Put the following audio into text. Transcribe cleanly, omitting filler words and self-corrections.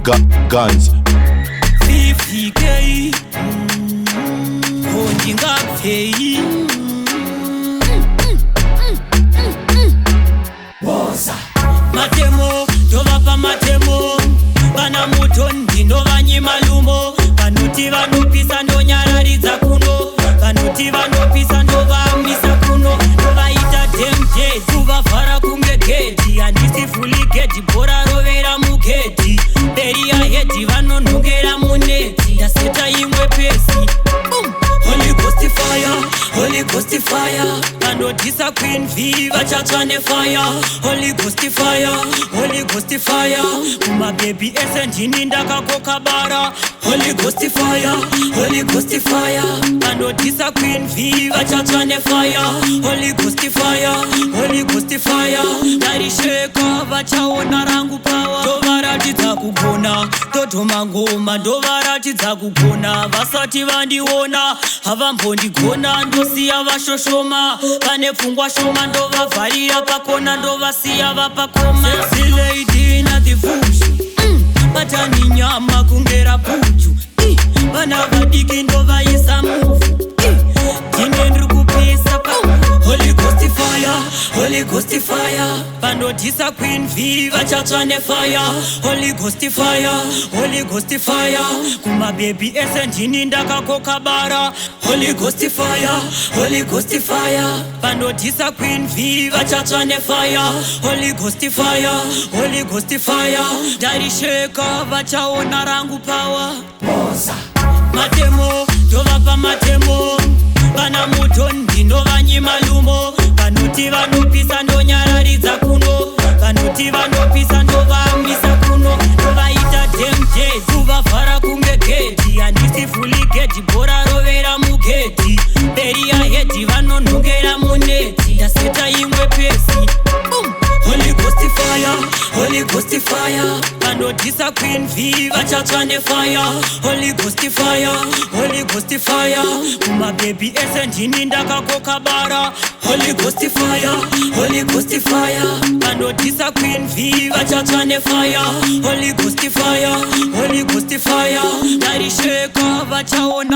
Gunz 50k Ndingapheyi Woza Matemo ndovapa matemo vana muto ndinovanyima lumo vanoti vanopisa ndonyararidza kuno vanoti vanopisa ndovamisa kuno ndovaita demje kuvavhara kunge gedhi handisi fuli gedhi bhora rovera mugedhi mberi yahedhi vanonhongera munedhi ndaseta imwe pesi Holy Ghost fire, Holy Ghost fire vanodhisa Queen V vachatsva nefire Holy Ghost fire, Holy Ghost fire kumabhebhi ese ndini ndakakoka bara Holy Ghost fire, Holy Ghost fire vanodhisa Queen V vachatsva nefire Holy Ghost fire, Holy Ghost fire darisheka vachaona rangu pawa ndovaratidza kugona totoma ngoma ndovaratidza kugona vasati vandiona havambondigona ndosiya vashoshoma vane pfungwa shoma ndovavharira pakona ndovasiya vapakoma zileidina dhivushi batani nyama kungera puju vana vadiki ndovaisa muvu ndine ndiri kupisa pa Holy Ghost fire, Holy Ghost fire vanodhisa Queen V vachatsva nefire Holy Ghost fire, Holy Ghost fire kumabhebhi ese ndini ndakakoka bara Holy Ghost fire, Holy Ghost fire vanodhisa Queen V vachatsva nefire Holy Ghost fire, Holy Ghost fire darisheka vachaona rangu pawa matemo ndovapa matemo vana muto ndinovanyima lumo vanoti vanopisa ndonyararidza kuno vanoti vanopisa ndovamisa kuno ndovaita demje kuvavhara kunge gedhi handisi fuli gedhi bhora rovera mugedhi mberi yahedhi vanonhongera munedhi ndaseta imwe pesi Holy Ghost fire, Holy Ghost fire vanodhisa Queen V vachatsva nefire Holy Ghost fire, Holy Ghost fire kumabhebhi ese ndini ndakakoka bara Holy Ghost fire, Holy Ghost fire vanodhisa Queen V vachatsva nefire Holy Ghost fire, Holy Ghost fire darisheka vachaona